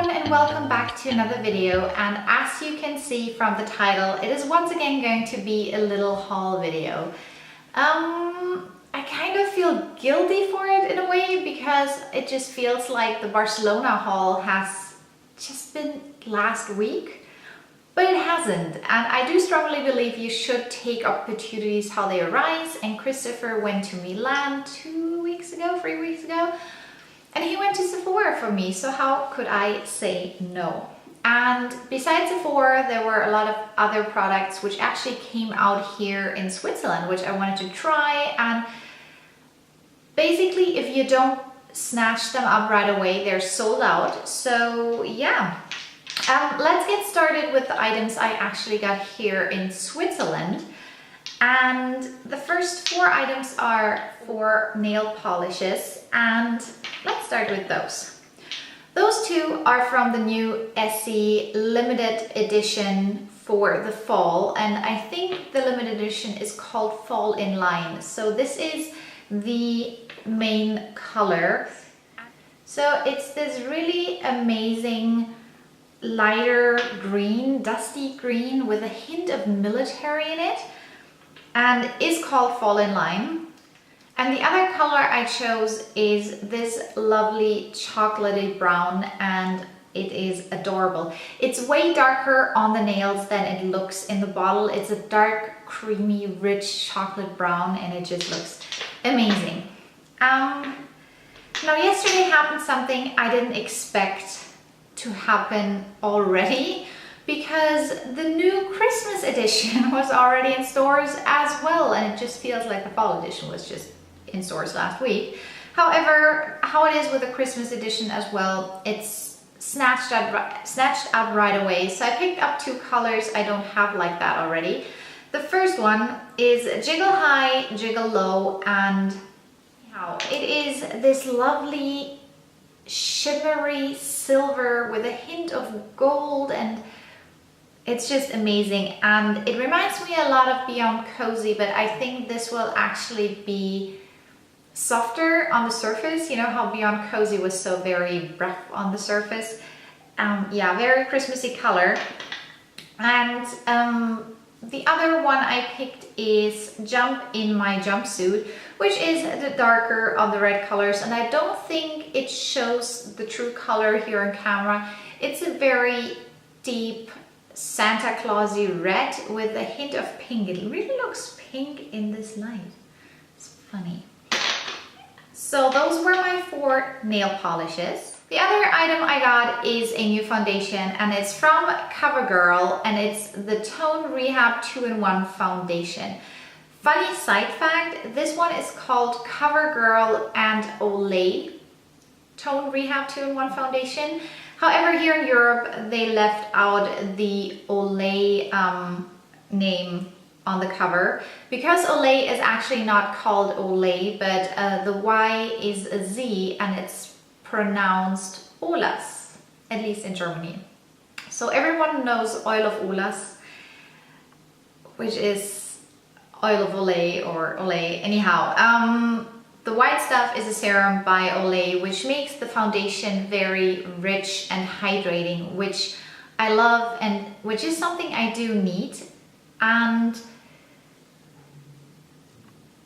everyone and welcome back to another video, and as you can see from the title, it is once again going to be a little haul video. I kind of feel guilty for it in a way because it just feels like the Barcelona haul has just been last week, but it hasn't, and I do strongly believe you should take opportunities how they arise. And Christopher went to Milan 3 weeks ago, and he went to Revoir for me, so how could I say no? And besides Revoir, there were a lot of other products which actually came out here in Switzerland, which I wanted to try. And basically, if you don't snatch them up right away, they're sold out. So yeah, let's get started with the items I actually got here in Switzerland. And the first 4 items are 4 nail polishes, and let's start with those. Those 2 are from the new Essie limited edition for the fall, and I think the limited edition is called Fall in Line. So this is the main color. So it's this really amazing lighter green, dusty green with a hint of military in it, and is called Fall in Line. And the other color I chose is this lovely chocolatey brown, and it is adorable. It's way darker on the nails than it looks in the bottle. It's a dark, creamy, rich chocolate brown, and it just looks amazing. Now yesterday happened something I didn't expect to happen already, because the new Christmas edition was already in stores as well, and it just feels like the fall edition was just in stores last week. However, how it is with the Christmas edition as well, it's snatched up right away. So I picked up 2 colors I don't have like that already. The first one is Jingle High, Jiggle Low, and it is this lovely shimmery silver with a hint of gold, and it's just amazing. And it reminds me a lot of Beyond Cozy, but I think this will actually be softer on the surface. You know how Beyond Cozy was so very rough on the surface. Yeah, very Christmassy color. And the other one I picked is In My Jumpsuit, which is the darker of the red colors, and I don't think it shows the true color here on camera. It's a very deep Santa Clausy red with a hint of pink. It really looks pink in this light. It's funny. So those were my 4 nail polishes. The other item I got is a new foundation, and it's from CoverGirl, and it's the Tone Rehab 2-in-1 foundation. Funny side fact, this one is called CoverGirl and Olay Tone Rehab 2-in-1 foundation. However, here in Europe, they left out the Olay name on the cover, because Olay is actually not called Olay, but the Y is a Z, and it's pronounced Olas, at least in Germany. So everyone knows oil of Olas, which is oil of Olay or Olay. Anyhow, the white stuff is a serum by Olay, which makes the foundation very rich and hydrating, which I love, and which is something I do need, and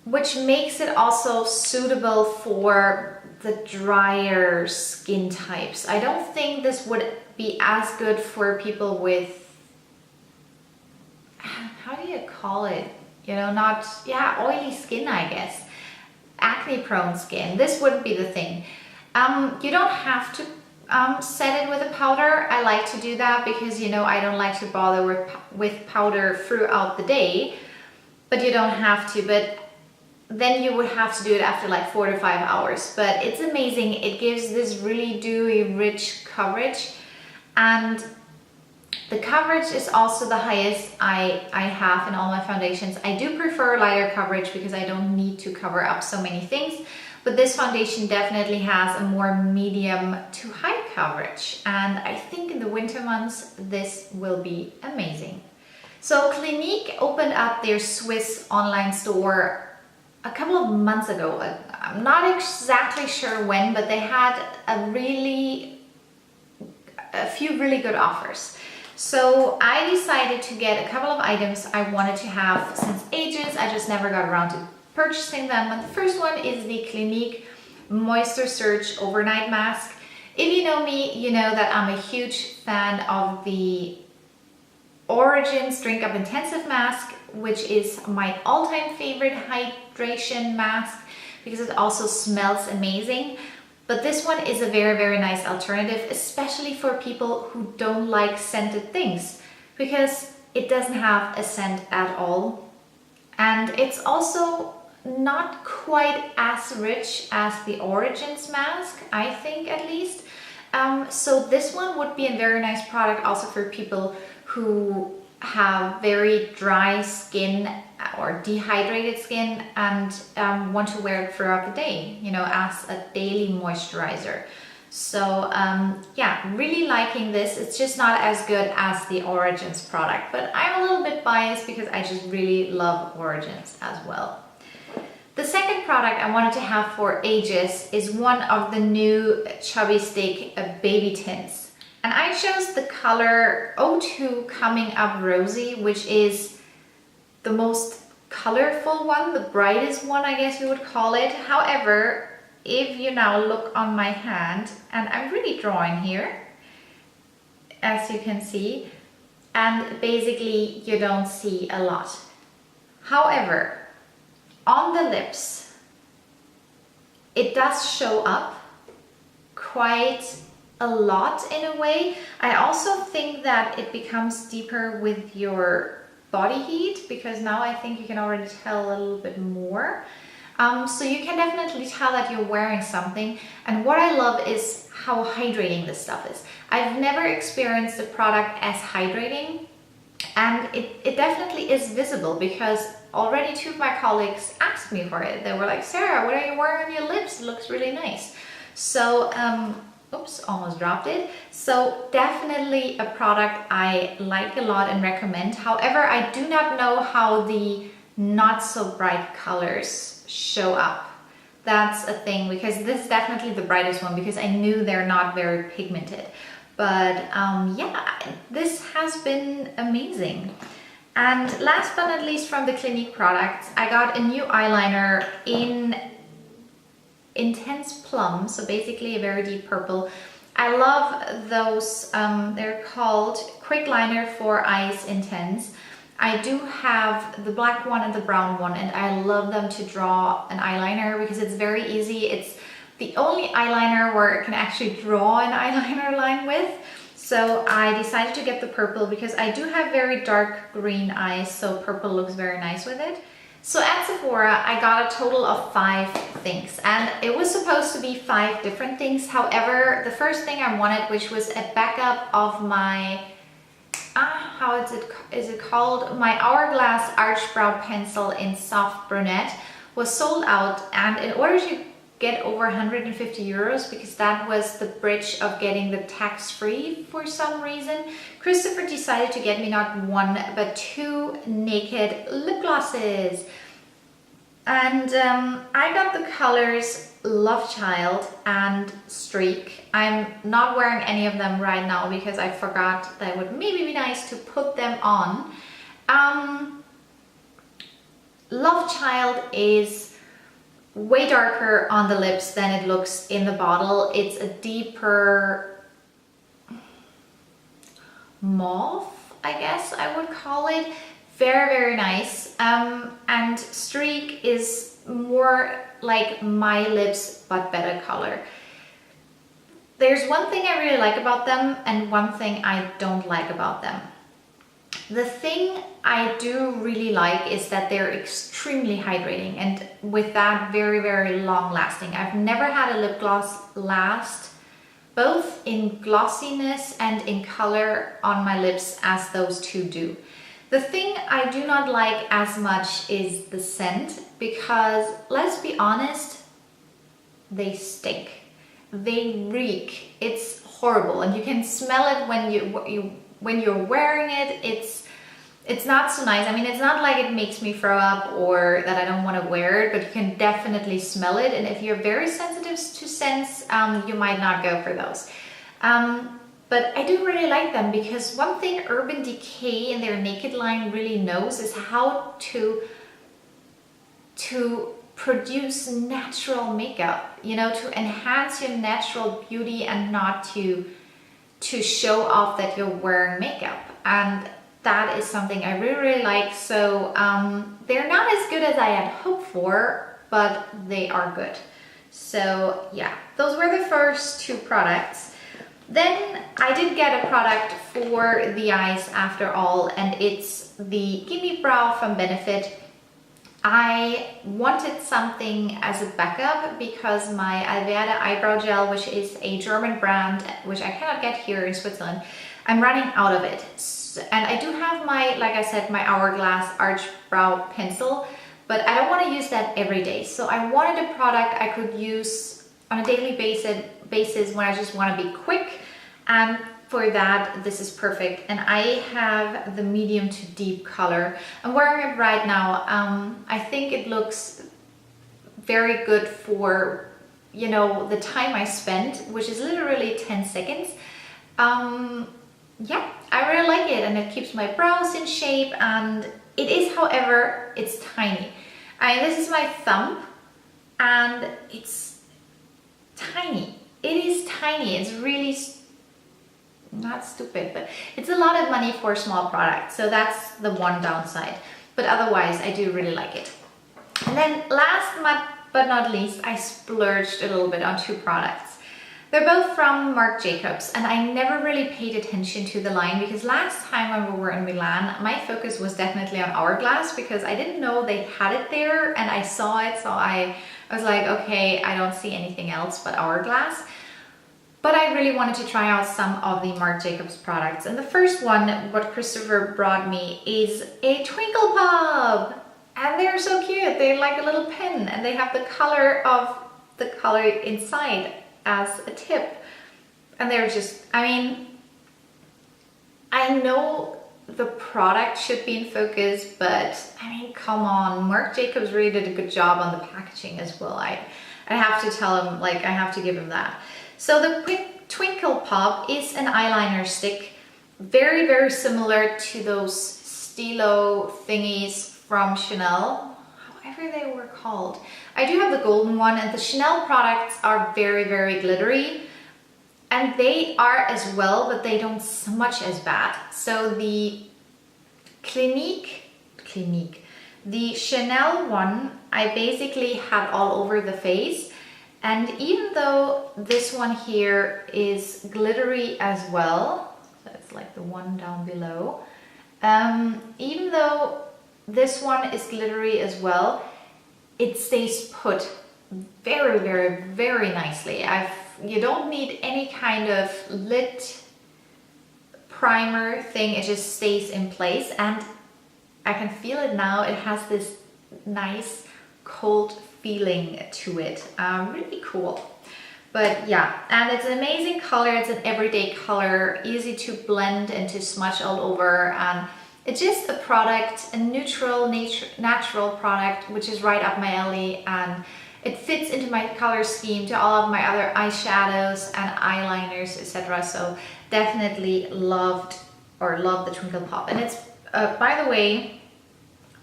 which makes it also suitable for the drier skin types. I don't think this would be as good for people with, how do you call it? You know, not, yeah, oily skin, I guess. Acne prone skin. This wouldn't be the thing. You don't have to set it with a powder. I like to do that because, you know, I don't like to bother with powder throughout the day, but you don't have to. But then you would have to do it after like 4 to 5 hours. But it's amazing. It gives this really dewy, rich coverage, and the coverage is also the highest I have in all my foundations. I do prefer lighter coverage because I don't need to cover up so many things, but this foundation definitely has a more medium to high coverage, and I think in the winter months this will be amazing. So Clinique opened up their Swiss online store a couple of months ago. I'm not exactly sure when, but they had a really a few really good offers. So I decided to get a couple of items I wanted to have since ages. I just never got around to purchasing them. And the first one is the Clinique Moisture Surge Overnight Mask. If you know me, you know that I'm a huge fan of the Origins Drink Up Intensive Mask, which is my all-time favorite hydration mask because it also smells amazing. But this one is a very, very nice alternative, especially for people who don't like scented things, because it doesn't have a scent at all. And it's also not quite as rich as the Origins mask, I think at least. So this one would be a very nice product also for people who have very dry skin or dehydrated skin and want to wear it throughout the day, you know, as a daily moisturizer. So yeah, really liking this. It's just not as good as the Origins product, but I'm a little bit biased because I just really love Origins as well. The second product I wanted to have for ages is one of the new Chubby Steak baby tints. And I chose the color 02 Coming Up Rosy, which is the most colorful one, the brightest one, I guess you would call it. However, if you now look on my hand, and I'm really drawing here, as you can see, and basically you don't see a lot. However, on the lips, it does show up quite a lot in a way. I also think that it becomes deeper with your body heat, because now I think you can already tell a little bit more. So you can definitely tell that you're wearing something. And what I love is how hydrating this stuff is. I've never experienced the product as hydrating, and it definitely is visible, because already 2 of my colleagues asked me for it. They were like, Sarah, what are you wearing on your lips? It looks really nice. So, oops, almost dropped it. So definitely a product I like a lot and recommend. However, I do not know how the not so bright colors show up. That's a thing, because this is definitely the brightest one, because I knew they're not very pigmented. But yeah, this has been amazing. And last but not least, from the Clinique products, I got a new eyeliner in Intense Plum, so basically a very deep purple. I love those, they're called Quickliner for Eyes Intense. I do have the black one and the brown one, and I love them to draw an eyeliner because it's very easy. It's the only eyeliner where I can actually draw an eyeliner line with. So I decided to get the purple because I do have very dark green eyes, so purple looks very nice with it. So at Sephora, I got a total of 5 things, and it was supposed to be 5 different things. However, the first thing I wanted, which was a backup of my, how is it called? My Hourglass Arch Brow Pencil in Soft Brunette, was sold out. And in order to get over 150 euros, because that was the bridge of getting the tax-free for some reason, Christopher decided to get me not 1 but 2 naked lip glosses. And I got the colors Lovechild and Streak. I'm not wearing any of them right now because I forgot that it would maybe be nice to put them on. Lovechild is way darker on the lips than it looks in the bottle. It's a deeper mauve, I guess I would call it. Very, very nice. And Streak is more like my lips, but better color. There's one thing I really like about them and one thing I don't like about them. The thing I do really like is that they're extremely hydrating, and with that, very, very long lasting. I've never had a lip gloss last both in glossiness and in color on my lips as those two do. The thing I do not like as much is the scent, because let's be honest, they stink. They reek. It's horrible, and you can smell it when you're wearing it. It's not so nice. I mean, it's not like it makes me throw up or that I don't want to wear it, but you can definitely smell it. And if you're very sensitive to scents, you might not go for those. But I do really like them because one thing Urban Decay in their Naked line really knows is how to produce natural makeup, you know, to enhance your natural beauty and not to show off that you're wearing makeup. And that is something I really, really like. So they're not as good as I had hoped for, but they are good. So yeah, those were the first two products. Then I did get a product for the eyes after all, and it's the Gimme Brow from Benefit. I wanted something as a backup because my Alverde eyebrow gel, which is a German brand, which I cannot get here in Switzerland, I'm running out of it. And I do have my, like I said, my Hourglass Arch Brow Pencil, but I don't want to use that every day. So I wanted a product I could use on a daily basis when I just want to be quick. And for that, this is perfect. And I have the medium to deep color. I'm wearing it right now. I think it looks very good for, you know, the time I spent, which is literally 10 seconds. Yeah, I really like it, and it keeps my brows in shape, and it is, however, it's tiny. This is my thumb, and it's tiny. It is tiny. It's really not stupid, but it's a lot of money for a small product. So that's the one downside. But otherwise, I do really like it. And then last but not least, I splurged a little bit on two products. They're both from Marc Jacobs, and I never really paid attention to the line because last time when we were in Milan, my focus was definitely on Hourglass because I didn't know they had it there, and I saw it, so I was like, okay, I don't see anything else but Hourglass. But I really wanted to try out some of the Marc Jacobs products. And the first one, what Christopher brought me, is a Twinkle Pop. And they're so cute. They're like a little pin, and they have the color inside as a tip. And they're just, I mean, I know the product should be in focus, but I mean, come on, Marc Jacobs really did a good job on the packaging as well. I have to tell him, like, I have to give him that. So the Twinkle Pop is an eyeliner stick, very, very similar to those Stilo thingies from Chanel, however they were called. I do have the golden one, and the Chanel products are very, very glittery, and they are as well, but they don't so much as bad. So the Clinique, the Chanel one, I basically had all over the face. And even though this one here is glittery as well, so it's like the one down below, even though this one is glittery as well, it stays put very, very, very nicely. You don't need any kind of lit primer thing, it just stays in place, and I can feel it now. It has this nice cold feeling to it. Really cool. But yeah, and it's an amazing color. It's an everyday color, easy to blend and to smudge all over, and it's just a product, a neutral, natural product, which is right up my alley, and it fits into my color scheme, to all of my other eyeshadows and eyeliners, etc. So definitely love the Twinkle Pop. And it's, by the way,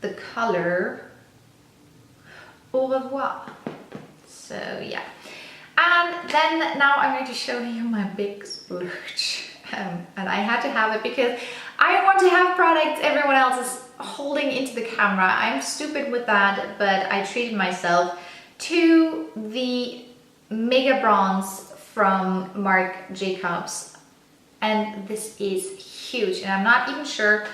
the color Au Revoir. So yeah. And then now I'm going to show you my big splurge. And I had to have it because I want to have products everyone else is holding into the camera. I'm stupid with that, but I treated myself to the Mega Bronze from Marc Jacobs. And this is huge, and I'm not even sure,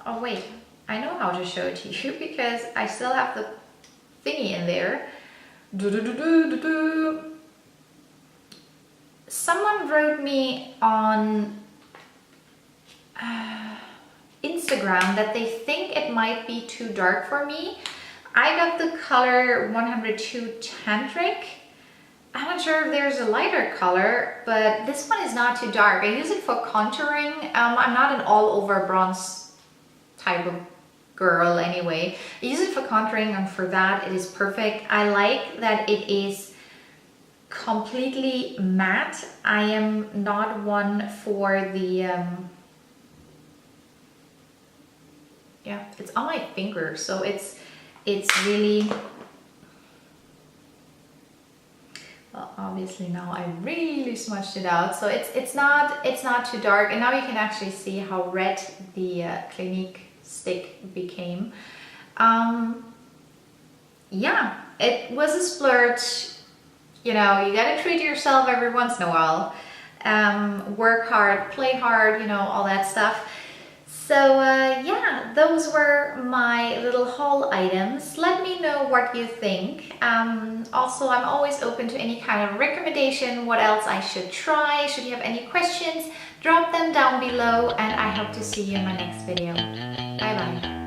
oh wait, I know how to show it to you because I still have the thingy in there. Someone wrote me on Instagram that they think it might be too dark for me. I got the color 102 Tantric. I'm not sure if there's a lighter color, but this one is not too dark. I use it for contouring. I'm not an all over bronze type of girl anyway. I use it for contouring, and for that it is perfect. I like that it is completely matte. I am not one for the yeah, it's on my finger, so it's really, well, obviously now I really smudged it out, so it's not too dark, and now you can actually see how red the Clinique stick became. Yeah, it was a splurge. You know, you gotta treat yourself every once in a while. Work hard, play hard, you know, all that stuff. So yeah, those were my little haul items. Let me know what you think. Also, I'm always open to any kind of recommendation, what else I should try. Should you have any questions, drop them down below, and I hope to see you in my next video. Bye bye.